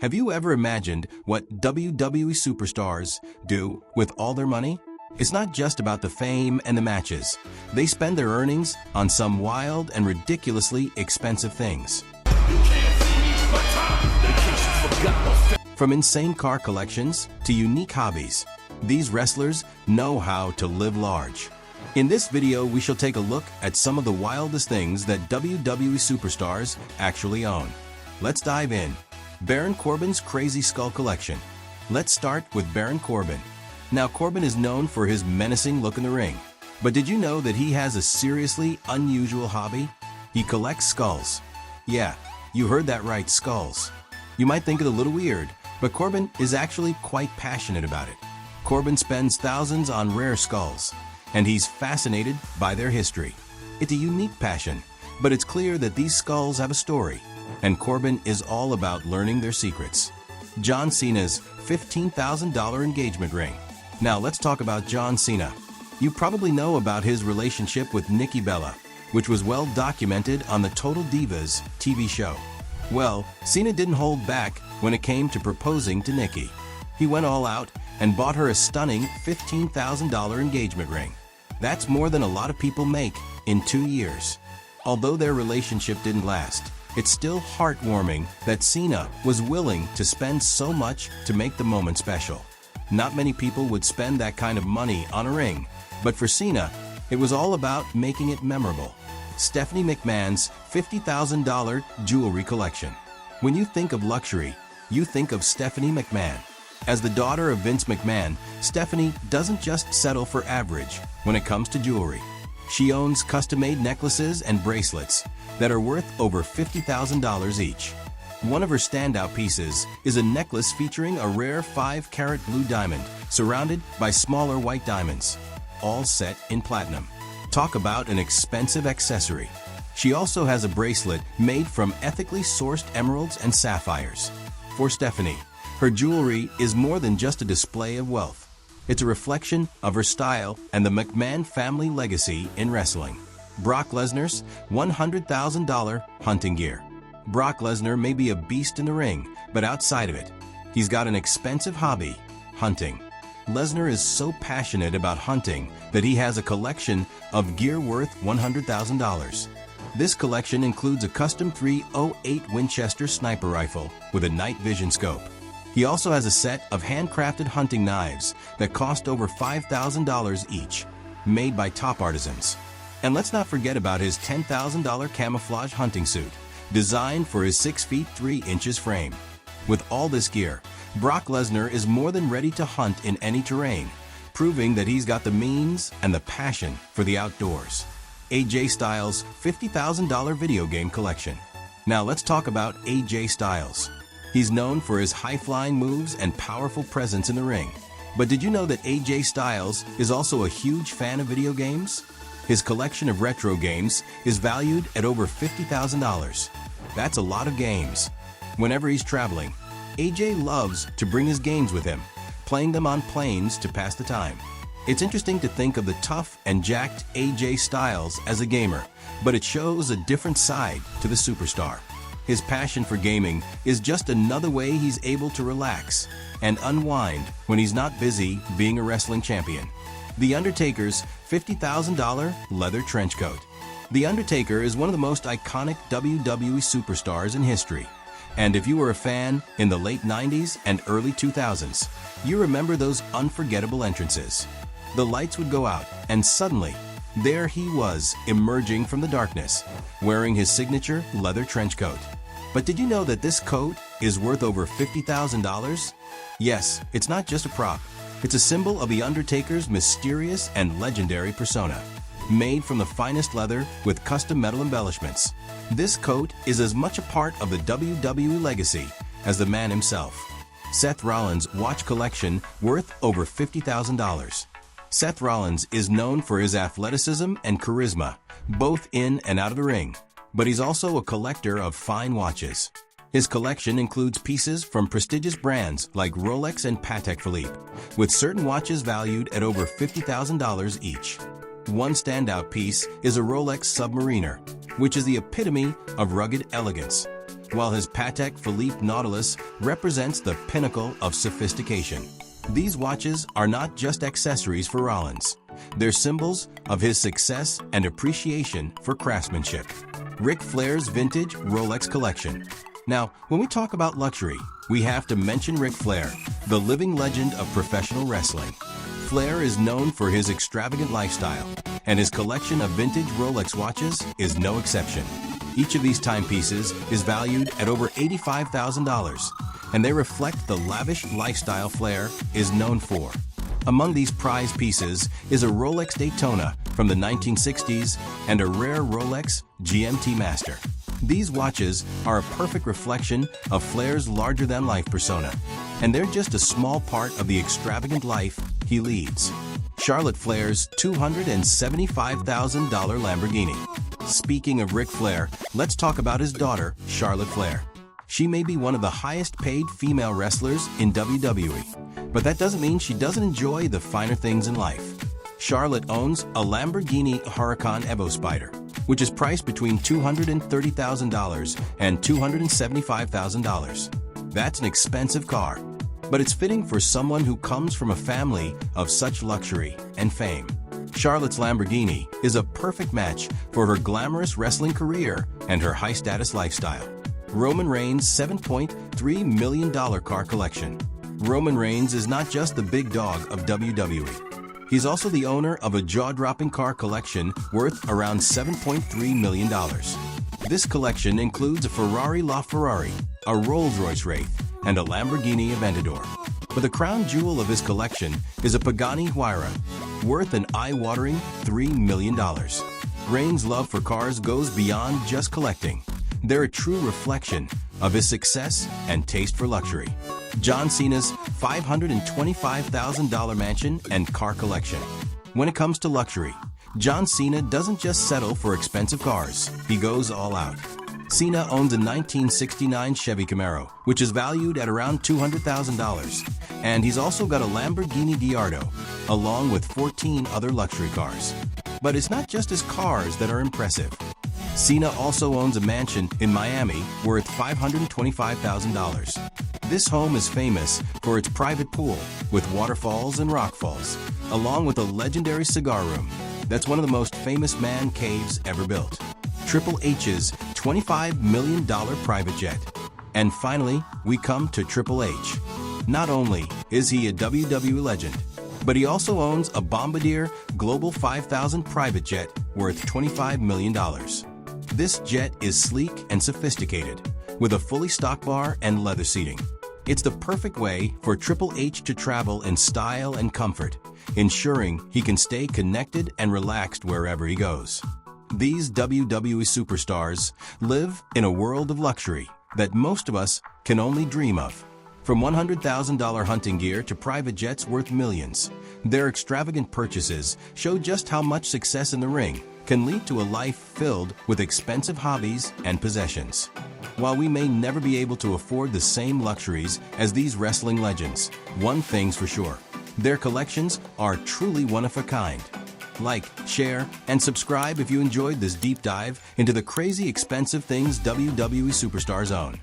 Have you ever imagined what WWE superstars do with all their money? It's not just about the fame and the matches. They spend their earnings on some wild and ridiculously expensive things. From insane car collections to unique hobbies, these wrestlers know how to live large. In this video, we shall take a look at some of the wildest things that WWE superstars actually own. Let's dive in. Baron Corbin's Crazy Skull Collection. Let's start with Baron Corbin. Now, Corbin is known for his menacing look in the ring. But did you know that he has a seriously unusual hobby? He collects skulls. Yeah, you heard that right, skulls. You might think it a little weird, but Corbin is actually quite passionate about it. Corbin spends thousands on rare skulls, and he's fascinated by their history. It's a unique passion, but it's clear that these skulls have a story, and Corbin is all about learning their secrets. John Cena's $15,000 engagement ring. Now let's talk about John Cena. You probably know about his relationship with Nikki Bella, which was well documented on the Total Divas TV show. Well, Cena didn't hold back when it came to proposing to Nikki. He went all out and bought her a stunning $15,000 engagement ring. That's more than a lot of people make in 2 years. Although their relationship didn't last, it's still heartwarming that Cena was willing to spend so much to make the moment special. Not many people would spend that kind of money on a ring, but for Cena, it was all about making it memorable. Stephanie McMahon's $50,000 jewelry collection. When you think of luxury, you think of Stephanie McMahon. As the daughter of Vince McMahon, Stephanie doesn't just settle for average when it comes to jewelry. She owns custom-made necklaces and bracelets that are worth over $50,000 each. One of her standout pieces is a necklace featuring a rare 5-carat blue diamond surrounded by smaller white diamonds, all set in platinum. Talk about an expensive accessory. She also has a bracelet made from ethically sourced emeralds and sapphires. For Stephanie, her jewelry is more than just a display of wealth. It's a reflection of her style and the McMahon family legacy in wrestling. Brock Lesnar's $100,000 hunting gear. Brock Lesnar may be a beast in the ring, but outside of it, he's got an expensive hobby, hunting. Lesnar is so passionate about hunting that he has a collection of gear worth $100,000. This collection includes a custom .308 Winchester sniper rifle with a night vision scope. He also has a set of handcrafted hunting knives that cost over $5,000 each, made by top artisans. And let's not forget about his $10,000 camouflage hunting suit, designed for his 6 feet 3 inches frame. With all this gear, Brock Lesnar is more than ready to hunt in any terrain, proving that he's got the means and the passion for the outdoors. AJ Styles' $50,000 video game collection. Now let's talk about AJ Styles. He's known for his high-flying moves and powerful presence in the ring. But did you know that AJ Styles is also a huge fan of video games? His collection of retro games is valued at over $50,000. That's a lot of games. Whenever he's traveling, AJ loves to bring his games with him, playing them on planes to pass the time. It's interesting to think of the tough and jacked AJ Styles as a gamer, but it shows a different side to the superstar. His passion for gaming is just another way he's able to relax and unwind when he's not busy being a wrestling champion. The Undertaker's $50,000 leather trench coat. The Undertaker is one of the most iconic WWE superstars in history. And if you were a fan in the late 90s and early 2000s, you remember those unforgettable entrances. The lights would go out, and suddenly, there he was, emerging from the darkness, wearing his signature leather trench coat. But did you know that this coat is worth over $50,000? Yes, it's not just a prop. It's a symbol of The Undertaker's mysterious and legendary persona. Made from the finest leather with custom metal embellishments, this coat is as much a part of the WWE legacy as the man himself. Seth Rollins' watch collection worth over $50,000. Seth Rollins is known for his athleticism and charisma, both in and out of the ring, but he's also a collector of fine watches. His collection includes pieces from prestigious brands like Rolex and Patek Philippe, with certain watches valued at over $50,000 each. One standout piece is a Rolex Submariner, which is the epitome of rugged elegance. while his Patek Philippe Nautilus represents the pinnacle of sophistication. These watches are not just accessories for Rollins. They're symbols of his success and appreciation for craftsmanship. Ric Flair's vintage Rolex collection. Now, when we talk about luxury, we have to mention Ric Flair, the living legend of professional wrestling. Flair is known for his extravagant lifestyle, and his collection of vintage Rolex watches is no exception. Each of these timepieces is valued at over $85,000, and they reflect the lavish lifestyle Flair is known for. Among these prized pieces is a Rolex Daytona from the 1960s and a rare Rolex GMT Master. These watches are a perfect reflection of Flair's larger-than-life persona, and they're just a small part of the extravagant life he leads. Charlotte Flair's $275,000 Lamborghini. Speaking of Ric Flair, let's talk about his daughter, Charlotte Flair. She may be one of the highest-paid female wrestlers in WWE, but that doesn't mean she doesn't enjoy the finer things in life. Charlotte owns a Lamborghini Huracan Evo Spider, which is priced between $230,000 and $275,000. That's an expensive car, but it's fitting for someone who comes from a family of such luxury and fame. Charlotte's Lamborghini is a perfect match for her glamorous wrestling career and her high-status lifestyle. Roman Reigns' $7.3 million car collection. Roman Reigns is not just the big dog of WWE. He's also the owner of a jaw-dropping car collection worth around $7.3 million. This collection includes a Ferrari LaFerrari, a Rolls-Royce Wraith, and a Lamborghini Aventador. But the crown jewel of his collection is a Pagani Huayra, worth an eye-watering $3 million. Reigns' love for cars goes beyond just collecting. They're a true reflection of his success and taste for luxury. John Cena's $525,000 mansion and car collection. When it comes to luxury, John Cena doesn't just settle for expensive cars, he goes all out. Cena owns a 1969 Chevy Camaro, which is valued at around $200,000, and he's also got a Lamborghini Gallardo, along with 14 other luxury cars. But it's not just his cars that are impressive. Cena also owns a mansion in Miami worth $525,000. This home is famous for its private pool with waterfalls and rockfalls, along with a legendary cigar room that's one of the most famous man caves ever built. Triple H's $25 million private jet. And finally, we come to Triple H. Not only is he a WWE legend, but he also owns a Bombardier Global 5000 private jet worth $25 million. This jet is sleek and sophisticated, with a fully stocked bar and leather seating. It's the perfect way for Triple H to travel in style and comfort, ensuring he can stay connected and relaxed wherever he goes. These WWE superstars live in a world of luxury that most of us can only dream of. From $100,000 hunting gear to private jets worth millions, their extravagant purchases show just how much success in the ring can lead to a life filled with expensive hobbies and possessions. While we may never be able to afford the same luxuries as these wrestling legends, one thing's for sure: their collections are truly one of a kind. Like, share, and subscribe if you enjoyed this deep dive into the crazy expensive things WWE superstars own.